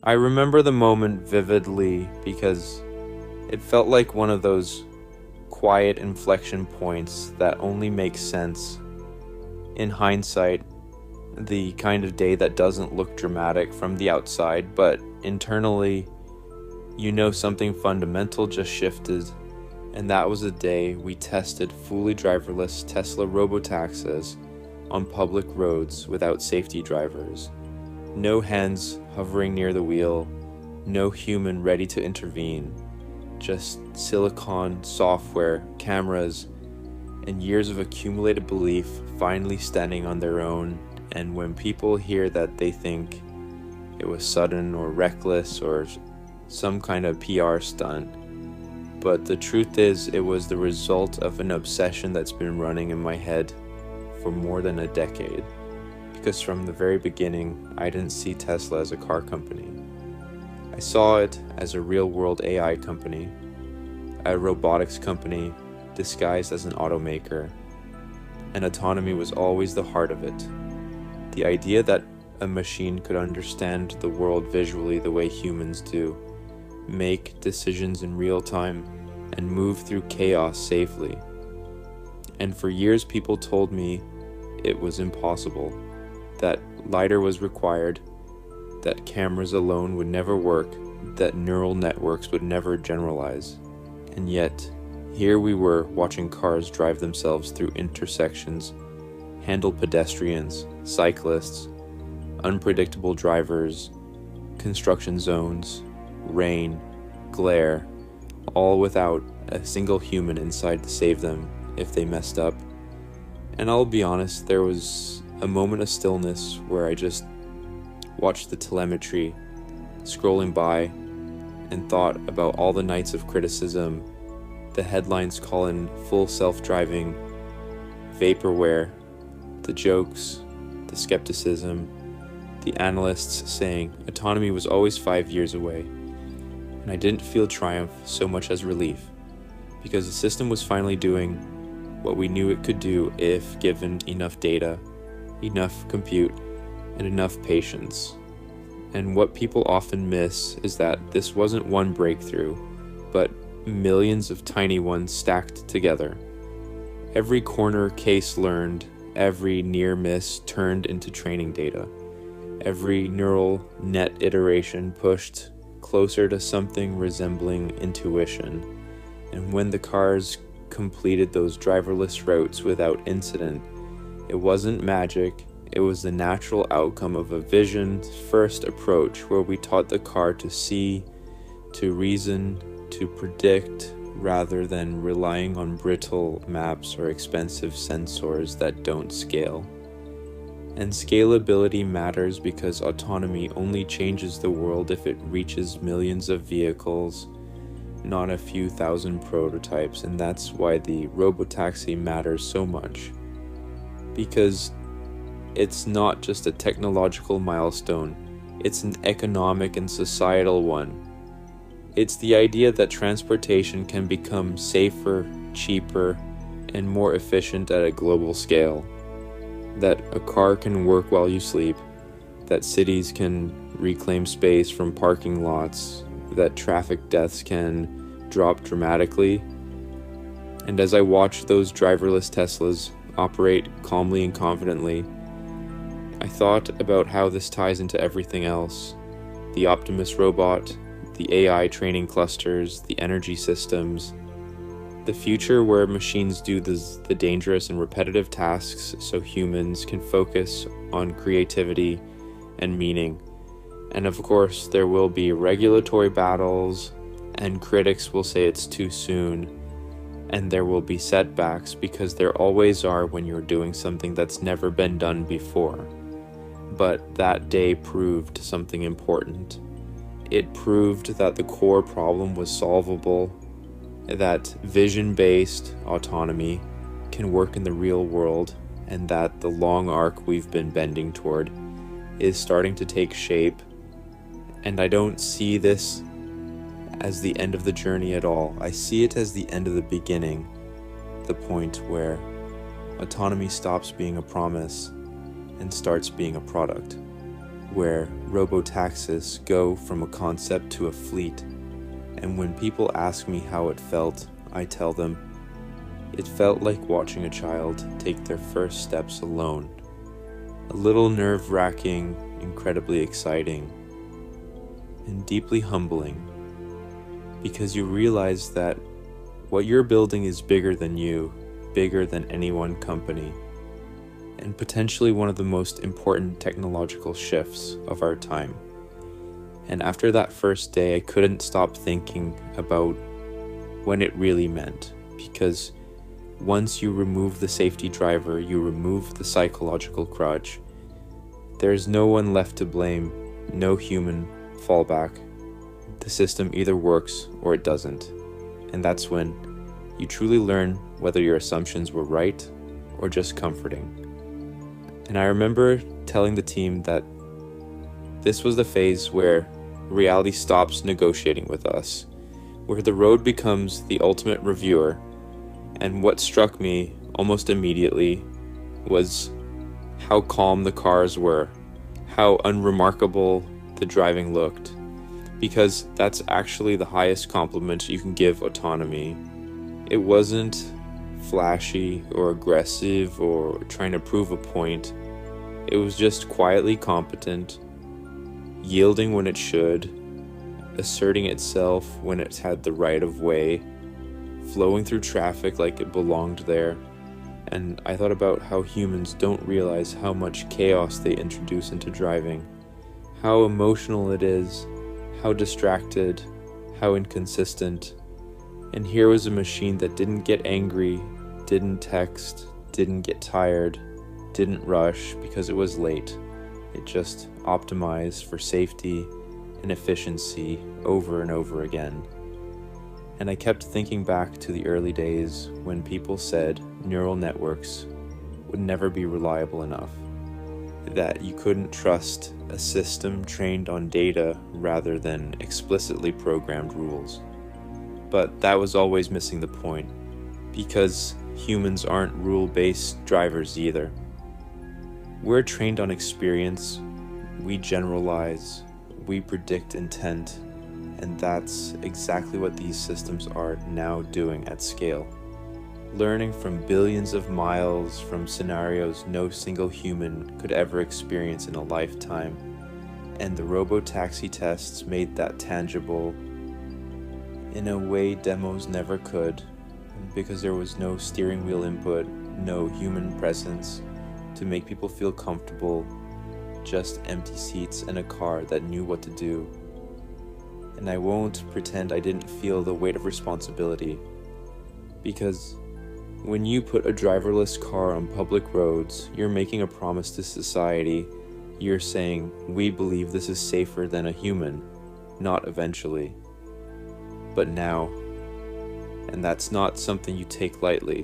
I remember the moment vividly because it felt like one of those quiet inflection points that only make sense in hindsight, the kind of day that doesn't look dramatic from the outside, but internally, something fundamental just shifted. And that was the day we tested fully driverless Tesla Robotaxis on public roads without safety drivers. No hands hovering near the wheel, no human ready to intervene, just silicon, software, cameras, and years of accumulated belief finally standing on their own. And when people hear that, they think it was sudden or reckless or some kind of PR stunt. But the truth is, it was the result of an obsession that's been running in my head for more than a decade. Because from the very beginning, I didn't see Tesla as a car company. I saw it as a real-world AI company, a robotics company disguised as an automaker, and autonomy was always the heart of it. The idea that a machine could understand the world visually the way humans do, make decisions in real time, and move through chaos safely. And for years people told me it was impossible, that lidar was required, that cameras alone would never work, that neural networks would never generalize. And yet, here we were watching cars drive themselves through intersections, handle pedestrians, cyclists, unpredictable drivers, construction zones, rain, glare, all without a single human inside to save them if they messed up. And I'll be honest, there was a moment of stillness where I just watched the telemetry scrolling by and thought about all the nights of criticism, the headlines calling full self-driving vaporware, the jokes, the skepticism, the analysts saying autonomy was always 5 years away. And I didn't feel triumph so much as relief, because the system was finally doing what we knew it could do if given enough data, enough compute, and enough patience. And what people often miss is that this wasn't one breakthrough, but millions of tiny ones stacked together. Every corner case learned, every near miss turned into training data. Every neural net iteration pushed closer to something resembling intuition. And when the cars completed those driverless routes without incident, it wasn't magic, it was the natural outcome of a vision-first approach where we taught the car to see, to reason, to predict, rather than relying on brittle maps or expensive sensors that don't scale. And scalability matters because autonomy only changes the world if it reaches millions of vehicles, not a few thousand prototypes. And that's why the Robotaxi matters so much. Because it's not just a technological milestone, it's an economic and societal one. It's the idea that transportation can become safer, cheaper, and more efficient at a global scale. That a car can work while you sleep, that cities can reclaim space from parking lots, that traffic deaths can drop dramatically. And as I watched those driverless Teslas operate calmly and confidently, I thought about how this ties into everything else. The Optimus robot, the AI training clusters, the energy systems, the future where machines do the dangerous and repetitive tasks so humans can focus on creativity and meaning. And of course, there will be regulatory battles, and critics will say it's too soon, and there will be setbacks because there always are when you're doing something that's never been done before. But that day proved something important. It proved that the core problem was solvable, that vision-based autonomy can work in the real world, and that the long arc we've been bending toward is starting to take shape. And I don't see this as the end of the journey at all. I see it as the end of the beginning, the point where autonomy stops being a promise and starts being a product, where Robotaxis go from a concept to a fleet, and when people ask me how it felt, I tell them, it felt like watching a child take their first steps alone. A little nerve-wracking, incredibly exciting, and deeply humbling, because you realize that what you're building is bigger than you, bigger than any one company, and potentially one of the most important technological shifts of our time. And after that first day, I couldn't stop thinking about when it really meant, because once you remove the safety driver, you remove the psychological crutch. There's no one left to blame, no human fallback. The system either works or it doesn't. And that's when you truly learn whether your assumptions were right or just comforting. And I remember telling the team that this was the phase where reality stops negotiating with us, where the road becomes the ultimate reviewer. And what struck me almost immediately was how calm the cars were, how unremarkable the driving looked, because that's actually the highest compliment you can give autonomy. It wasn't flashy or aggressive or trying to prove a point. It was just quietly competent, yielding when it should, asserting itself when it had the right of way, flowing through traffic like it belonged there. And I thought about how humans don't realize how much chaos they introduce into driving, how emotional it is, how distracted, how inconsistent. And here was a machine that didn't get angry, didn't text, didn't get tired, didn't rush because it was late. It just optimized for safety and efficiency over and over again. And I kept thinking back to the early days when people said neural networks would never be reliable enough, that you couldn't trust a system trained on data rather than explicitly programmed rules. But that was always missing the point, because humans aren't rule-based drivers either. We're trained on experience, we generalize, we predict intent, and that's exactly what these systems are now doing at scale. Learning from billions of miles from scenarios no single human could ever experience in a lifetime. And the Robotaxi tests made that tangible in a way demos never could, because there was no steering wheel input, no human presence to make people feel comfortable, just empty seats and a car that knew what to do. And I won't pretend I didn't feel the weight of responsibility, because when you put a driverless car on public roads, you're making a promise to society. You're saying, we believe this is safer than a human, not eventually, but now. And that's not something you take lightly,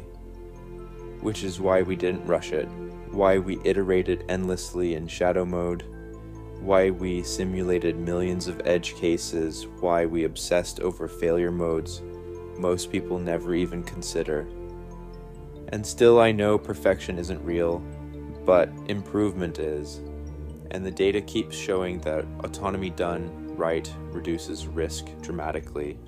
which is why we didn't rush it, why we iterated endlessly in shadow mode, why we simulated millions of edge cases, why we obsessed over failure modes most people never even consider. And still I know perfection isn't real, but improvement is. And the data keeps showing that autonomy done right reduces risk dramatically.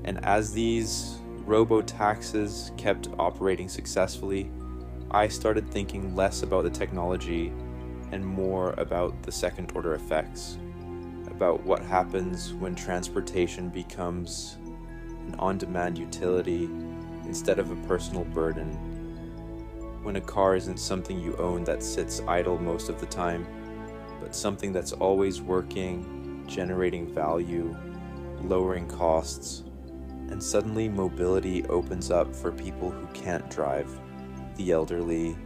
And as these robo-taxis kept operating successfully, I started thinking less about the technology and more about the second order effects, about what happens when transportation becomes an on-demand utility instead of a personal burden, when a car isn't something you own that sits idle most of the time, but something that's always working, generating value, lowering costs, and suddenly mobility opens up for people who can't drive, the elderly,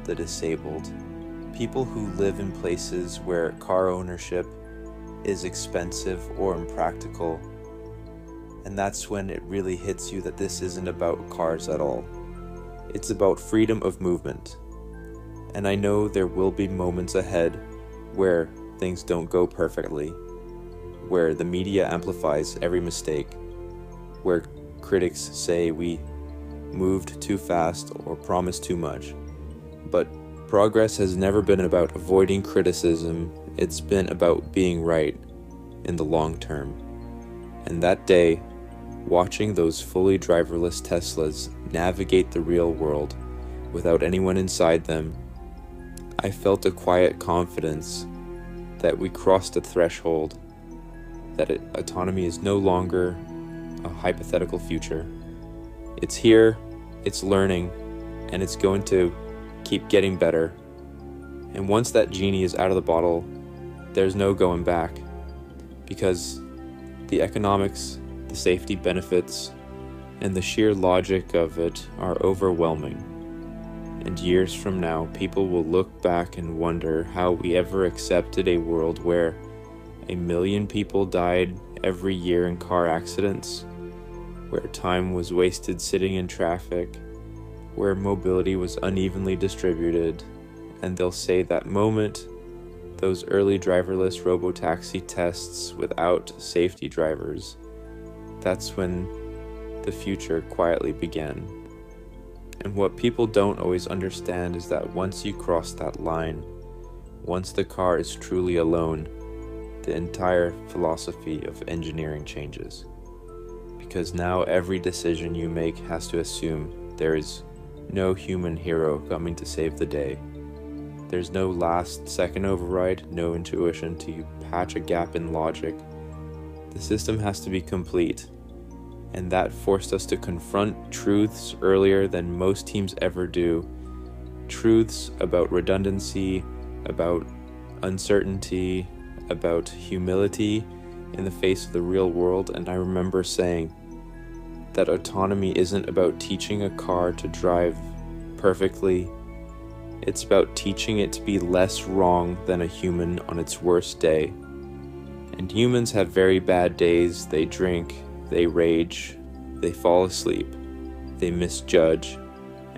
the disabled, people who live in places where car ownership is expensive or impractical. And that's when it really hits you that this isn't about cars at all. It's about freedom of movement. And I know there will be moments ahead where things don't go perfectly, where the media amplifies every mistake, where critics say we moved too fast or promised too much. But progress has never been about avoiding criticism. it's been about being right in the long term. And that day, watching those fully driverless Teslas navigate the real world without anyone inside them, I felt a quiet confidence that we crossed a threshold, that autonomy is no longer a hypothetical future. It's here, it's learning, and it's going to keep getting better. And once that genie is out of the bottle, there's no going back, because the economics, the safety benefits, and the sheer logic of it are overwhelming. And years from now, people will look back and wonder how we ever accepted a world where 1 million people died every year in car accidents, where time was wasted sitting in traffic, where mobility was unevenly distributed, and they'll say that moment, those early driverless Robotaxi tests without safety drivers, that's when the future quietly began. And what people don't always understand is that once you cross that line, once the car is truly alone, the entire philosophy of engineering changes. Because now every decision you make has to assume there is no human hero coming to save the day. There's no last-second override, no intuition to patch a gap in logic. The system has to be complete, and that forced us to confront truths earlier than most teams ever do. Truths about redundancy, about uncertainty, about humility in the face of the real world. And I remember saying that autonomy isn't about teaching a car to drive perfectly. It's about teaching it to be less wrong than a human on its worst day. And humans have very bad days. They drink, they rage, they fall asleep, they misjudge.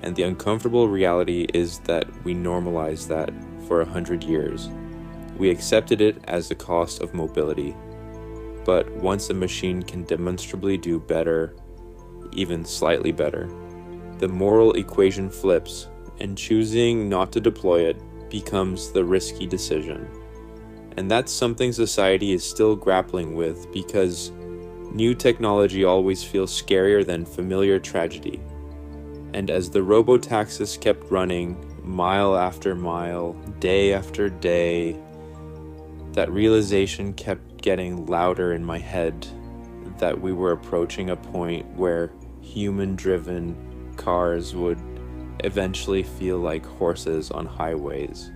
And the uncomfortable reality is that we normalized that for 100 years. We accepted it as the cost of mobility. But once a machine can demonstrably do better, even slightly better, the moral equation flips, and choosing not to deploy it becomes the risky decision. And that's something society is still grappling with, because new technology always feels scarier than familiar tragedy. And as the Robotaxis kept running, mile after mile, day after day, that realization kept getting louder in my head, that we were approaching a point where human-driven cars would eventually feel like horses on highways.